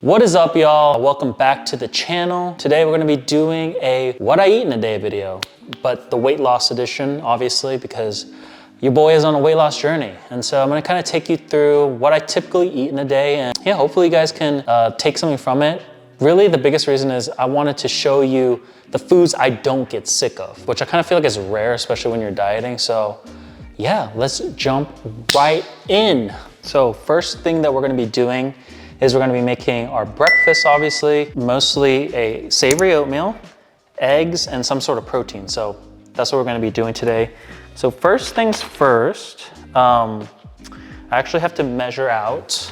What is up, y'all? Welcome back to the channel. Today we're gonna be doing a what I eat in a day video, but the weight loss edition, obviously, because your boy is on a weight loss journey. And so I'm gonna kind of take you through what I typically eat in a day. And yeah, hopefully you guys can take something from it. Really, the biggest reason is I wanted to show you the foods I don't get sick of, which I kind of feel like is rare, especially when you're dieting. So yeah, let's jump right in. So first thing that we're gonna be doing is we're gonna be making our breakfast, obviously, mostly a savory oatmeal, eggs, and some sort of protein. So that's what we're gonna be doing today. So first things first, I actually have to measure out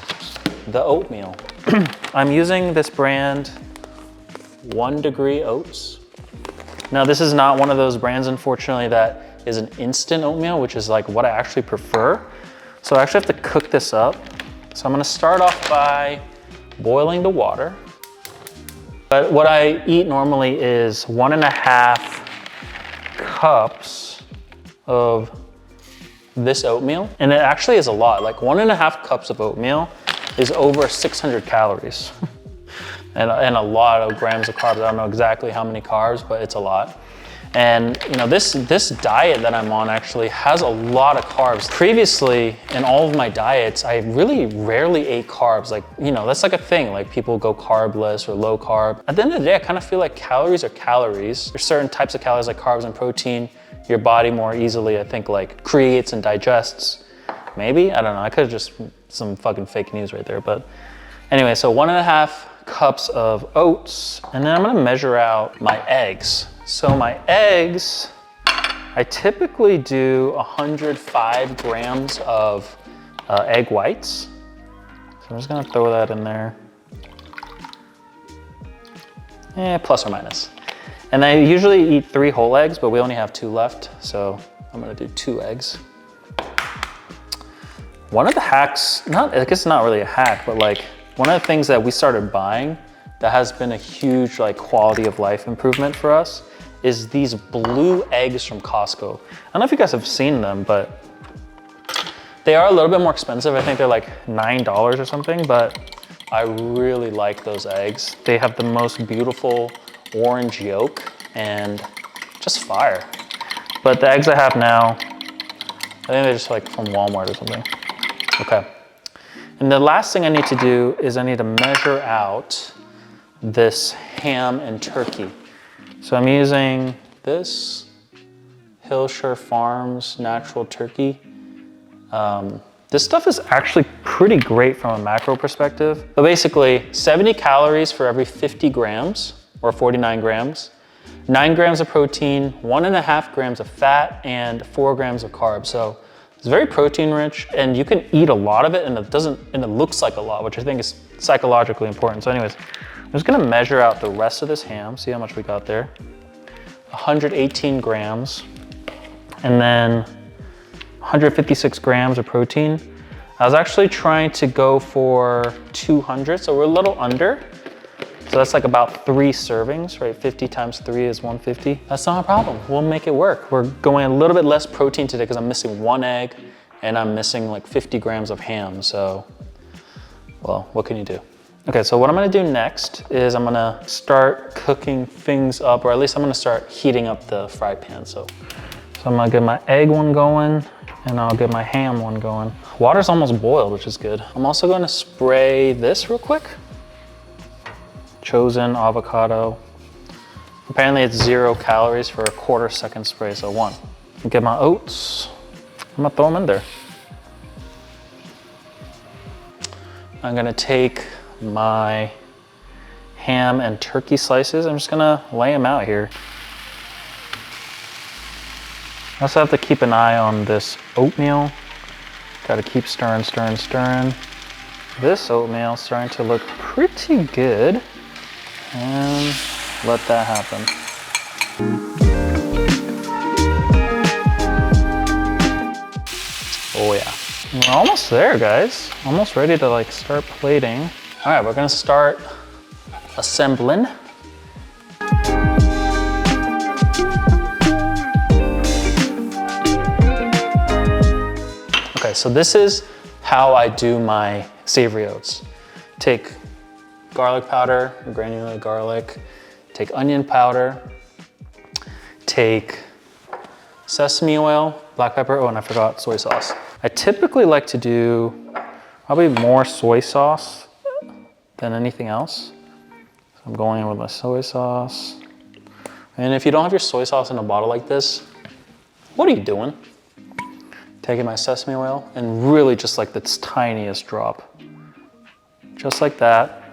the oatmeal. I'm using this brand, 1 Degree Oats. Now this is not one of those brands, unfortunately, that is an instant oatmeal, which is like what I actually prefer. So I actually have to cook this up. So I'm gonna start off by boiling the water. But what I eat normally is 1.5 cups of this oatmeal. And it actually is a lot. Like 1.5 cups of oatmeal is over 600 calories and a lot of grams of carbs. I don't know exactly how many carbs, but it's a lot. And you know, this diet that I'm on actually has a lot of carbs. Previously, in all of my diets, I really rarely ate carbs. Like, you know, that's like a thing. Like people go carbless or low carb. At the end of the day, I kind of feel like calories are calories. There's certain types of calories like carbs and protein, your body more easily, I think, like creates and digests. Maybe, I don't know. I could have just some fucking fake news right there. But anyway, so 1.5 cups of oats. And then I'm gonna measure out my eggs. So my eggs, I typically do 105 grams of egg whites. So I'm just gonna throw that in there. Plus or minus. And I usually eat 3 whole eggs, but we only have 2 left. So I'm gonna do 2 eggs. One of the hacks, I guess it's not really a hack, but like one of the things that we started buying that has been a huge like quality of life improvement for us is these blue eggs from Costco. I don't know if you guys have seen them, but they are a little bit more expensive. I think they're like $9 or something, but I really like those eggs. They have the most beautiful orange yolk and just fire. But the eggs I have now, I think they're just like from Walmart or something. Okay. And the last thing I need to do is I need to measure out this ham and turkey. So I'm using this Hillshire Farms natural turkey. This stuff is actually pretty great from a macro perspective. But basically 70 calories for every 50 grams or 49 grams, 9 grams of protein, 1.5 grams of fat, and 4 grams of carbs. So it's very protein rich, and you can eat a lot of it, and it looks like a lot, which I think is psychologically important. So anyways, I'm just gonna measure out the rest of this ham, see how much we got there. 118 grams, and then 156 grams of protein. I was actually trying to go for 200, so we're a little under. So that's like about 3 servings, right? 50 times 3 is 150. That's not a problem, we'll make it work. We're going a little bit less protein today because I'm missing 1 egg and I'm missing like 50 grams of ham. So, well, what can you do? Okay, so what I'm gonna do next is I'm gonna start cooking things up, or at least I'm gonna start heating up the fry pan. So I'm gonna get my egg one going and I'll get my ham one going. Water's almost boiled, which is good. I'm also gonna spray this real quick. Chosen avocado. Apparently it's 0 calories for a 1/4 second spray, so 1. Get my oats. I'm gonna throw them in there. I'm gonna take my ham and turkey slices. I'm just gonna lay them out here. I also have to keep an eye on this oatmeal. Gotta keep stirring, stirring, stirring. This oatmeal is starting to look pretty good. And let that happen. Oh yeah. We're almost there, guys. Almost ready to like start plating. All right, we're gonna start assembling. Okay, so this is how I do my savory oats. Take garlic powder, granulated garlic, take onion powder, take sesame oil, black pepper, oh, and I forgot soy sauce. I typically like to do probably more soy sauce than anything else. So I'm going in with my soy sauce. And if you don't have your soy sauce in a bottle like this, what are you doing? Taking my sesame oil and really just like this tiniest drop. Just like that.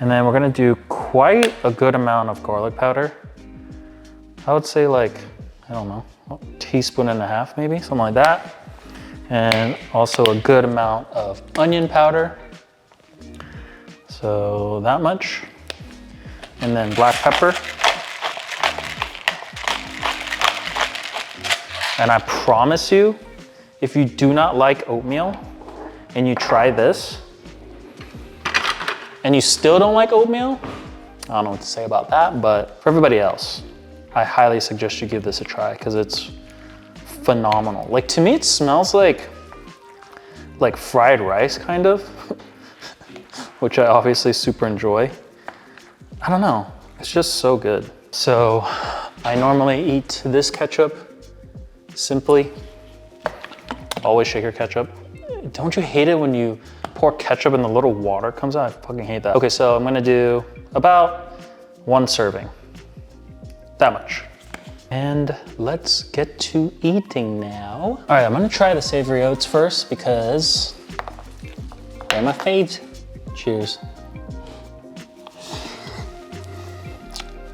And then we're gonna do quite a good amount of garlic powder. I would say like, I don't know, a teaspoon and a half maybe, something like that. And also a good amount of onion powder. So that much. And then black pepper. And I promise you, if you do not like oatmeal and you try this and you still don't like oatmeal, I don't know what to say about that, but for everybody else, I highly suggest you give this a try because it's phenomenal. Like to me, it smells like fried rice kind of, which I obviously super enjoy. I don't know, it's just so good. So I normally eat this ketchup simply. Always shake your ketchup. Don't you hate it when you pour ketchup and the little water comes out? I fucking hate that. Okay, so I'm gonna do about 1 serving. That much. And let's get to eating now. All right, I'm gonna try the savory oats first because they're my fave. Cheers.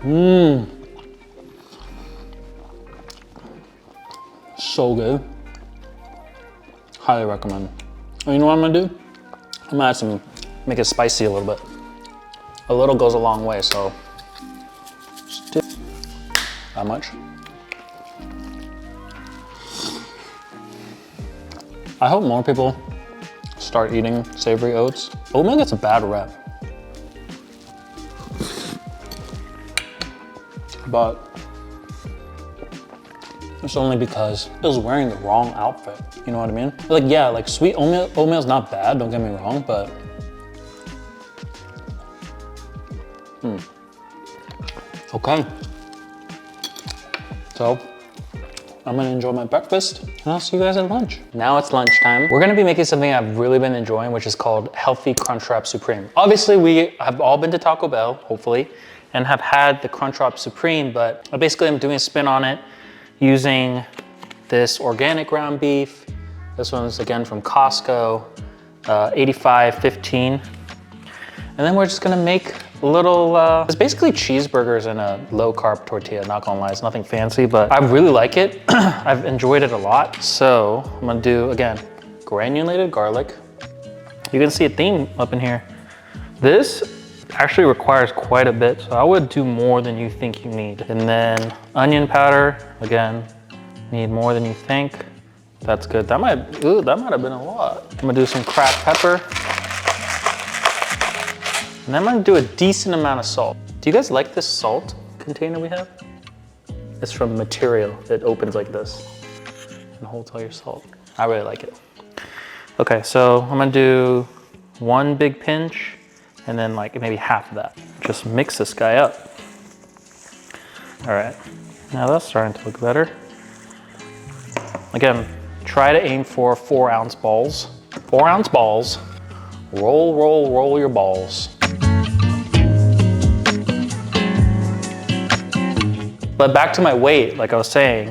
Mmm. So good. Highly recommend. And you know what I'm gonna do? I'm gonna add some, make it spicy a little bit. A little goes a long way, so just do that much. I hope more people start eating savory oats. Oatmeal gets a bad rep. But it's only because it was wearing the wrong outfit. You know what I mean? Like, yeah, like sweet oatmeal's not bad, don't get me wrong, but okay. So I'm gonna enjoy my breakfast and I'll see you guys at lunch. Now it's lunchtime. We're gonna be making something I've really been enjoying, which is called Healthy Crunchwrap Supreme. Obviously, we have all been to Taco Bell, hopefully, and have had the Crunchwrap Supreme, but basically I'm doing a spin on it using this organic ground beef. This one's again from Costco, 85.15. And then we're just gonna make a little, it's basically cheeseburgers in a low carb tortilla, not gonna lie, it's nothing fancy, but I really like it. I've enjoyed it a lot. So I'm gonna do, again, granulated garlic. You can see a theme up in here. This actually requires quite a bit, so I would do more than you think you need. And then onion powder, again, need more than you think. That's good. That might have been a lot. I'm gonna do some cracked pepper. And then I'm gonna do a decent amount of salt. Do you guys like this salt container we have? It's from Material. It opens like this and holds all your salt. I really like it. Okay, so I'm gonna do 1 big pinch and then like maybe half of that. Just mix this guy up. All right, now that's starting to look better. Again, try to aim for 4-ounce balls. 4-ounce balls. Roll, roll, roll your balls. But back to my weight, like I was saying,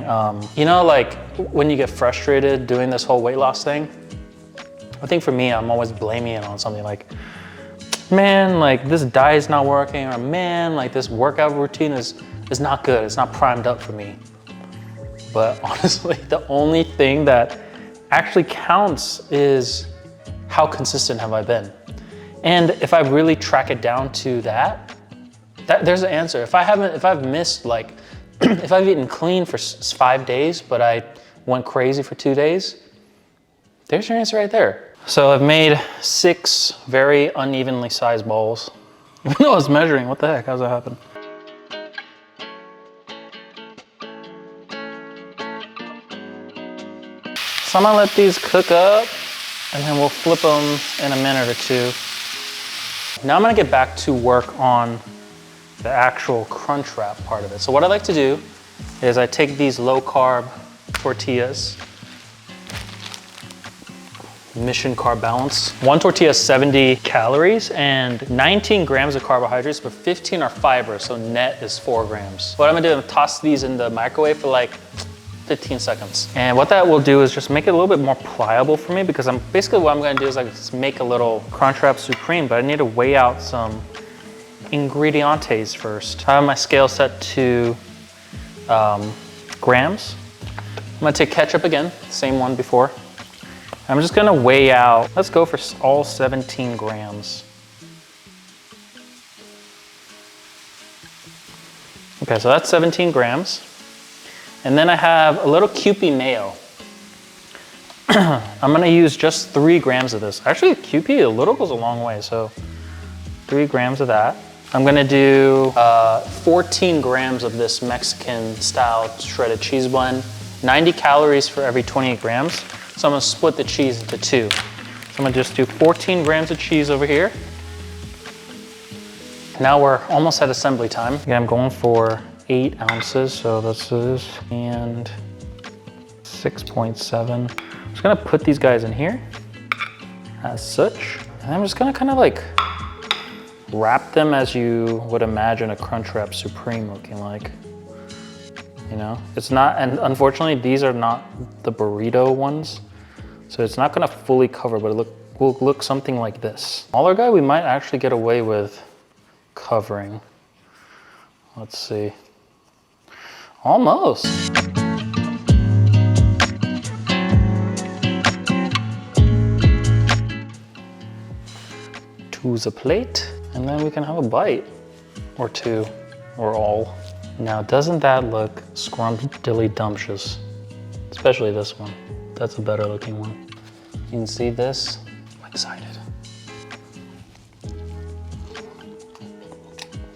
you know, like when you get frustrated doing this whole weight loss thing, I think for me, I'm always blaming it on something like, man, like this diet's not working, or man, like this workout routine is not good. It's not primed up for me. But honestly, the only thing that actually counts is how consistent have I been? And if I really track it down to that there's an answer. If I've missed like, if I've eaten clean for 5 days, but I went crazy for 2 days, there's your answer right there. So I've made 6 very unevenly sized balls. Even though I was measuring, what the heck, how's that happen? So I'm gonna let these cook up and then we'll flip them in a minute or two. Now I'm gonna get back to work on the actual crunch wrap part of it. So what I like to do is I take these low carb tortillas, Mission Carb Balance. One tortilla is 70 calories and 19 grams of carbohydrates, but 15 are fiber, so net is 4 grams. What I'm gonna do is toss these in the microwave for like 15 seconds. And what that will do is just make it a little bit more pliable for me, because basically what I'm gonna do is like just make a little Crunchwrap Supreme, but I need to weigh out some ingredientes first. I have my scale set to grams. I'm gonna take ketchup again, same one before. I'm just gonna weigh out, let's go for all 17 grams. Okay, so that's 17 grams. And then I have a little Kewpie mayo. I'm gonna use just 3 grams of this. Actually, Kewpie, a little goes a long way, so 3 grams of that. I'm gonna do 14 grams of this Mexican style shredded cheese blend. 90 calories for every 28 grams. So I'm gonna split the cheese into 2. So I'm gonna just do 14 grams of cheese over here. Now we're almost at assembly time. Again, I'm going for 8 ounces, so this is, and 6.7. I'm just gonna put these guys in here as such. And I'm just gonna kind of like wrap them as you would imagine a Crunchwrap Supreme looking like. You know, it's not, and unfortunately these are not the burrito ones, so it's not gonna fully cover, but it will look something like this. Smaller guy, we might actually get away with covering. Let's see. Almost. To the plate, and then we can have a bite or 2 or all. Now, doesn't that look scrumptious? Especially this one. That's a better looking one. You can see this. I'm excited.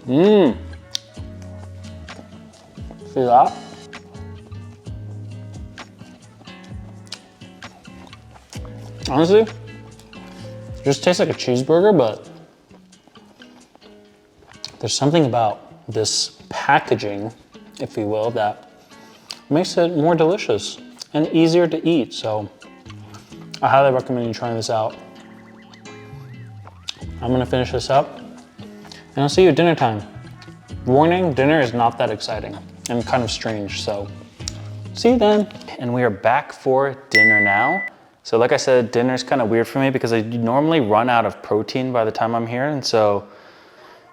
Mmm. See that? Honestly, it just tastes like a cheeseburger, but there's something about this packaging, if you will, that makes it more delicious and easier to eat. So I highly recommend you trying this out. I'm gonna finish this up and I'll see you at dinner time. Warning, dinner is not that exciting and kind of strange, so see you then. And we are back for dinner now. So like I said, dinner's kind of weird for me because I normally run out of protein by the time I'm here, and so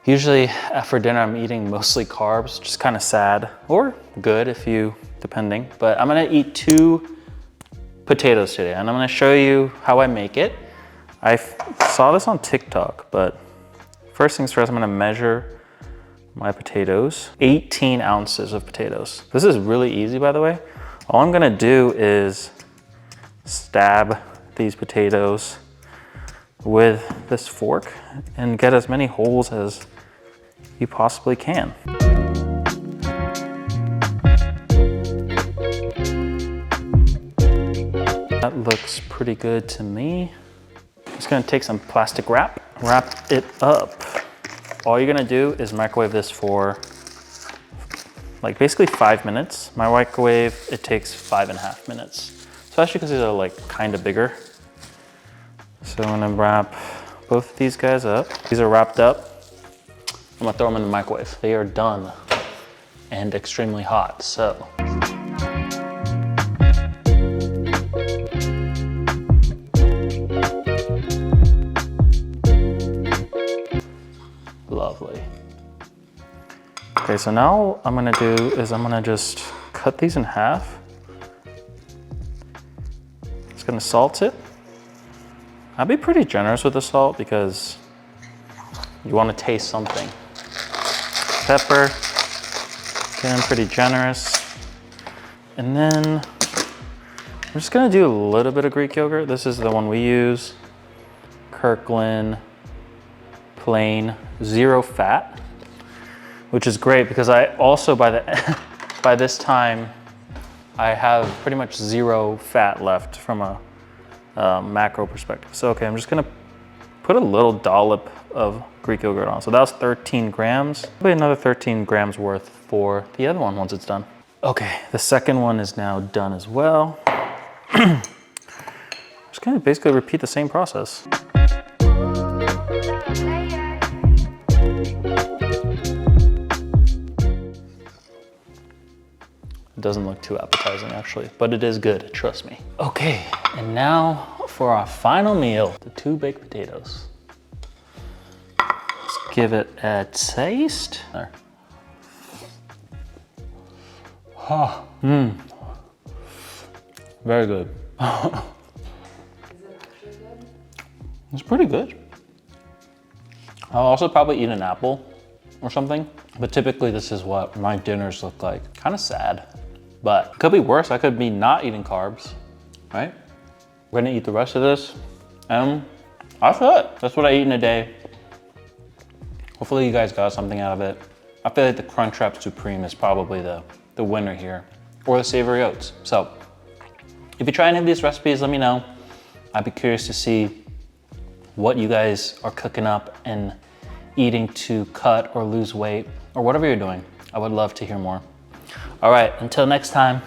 usually after dinner, I'm eating mostly carbs, which is kind of sad, or good if you, depending. But I'm gonna eat 2 potatoes today, and I'm gonna show you how I make it. I saw this on TikTok, but first things first, I'm gonna measure my potatoes. 18 ounces of potatoes. This is really easy, by the way. All I'm gonna do is stab these potatoes with this fork and get as many holes as you possibly can. That looks pretty good to me. I'm just gonna take some plastic wrap it up. All you're gonna do is microwave this for like basically 5 minutes. My microwave, it takes 5.5 minutes. Especially because these are like kind of bigger. So I'm gonna wrap both of these guys up. These are wrapped up. I'm gonna throw them in the microwave. They are done and extremely hot, so. Lovely. Okay, so now what I'm gonna do is I'm gonna just cut these in half. Just gonna salt it. I'll be pretty generous with the salt because you wanna taste something. Pepper, again, pretty generous. And then I'm just gonna do a little bit of Greek yogurt. This is the one we use. Kirkland, plain, 0 fat, which is great because I also, by this time, I have pretty much 0 fat left from a macro perspective. So, okay, I'm just gonna put a little dollop of Greek yogurt on. So that was 13 grams. Probably another 13 grams worth for the other one once it's done. Okay, the second one is now done as well. Just kind of basically repeat the same process. It doesn't look too appetizing actually, but it is good, trust me. Okay, and now for our final meal, the 2 baked potatoes. Let's give it a taste. There. Oh, very good. Is it actually good? It's pretty good. I'll also probably eat an apple or something, but typically this is what my dinners look like. Kind of sad, but it could be worse. I could be not eating carbs, right? We're gonna eat the rest of this, and that's it. That's what I eat in a day. Hopefully you guys got something out of it. I feel like the Crunchwrap Supreme is probably the winner here, or the savory oats. So if you try any of these recipes, let me know. I'd be curious to see what you guys are cooking up and eating to cut or lose weight, or whatever you're doing. I would love to hear more. All right, until next time.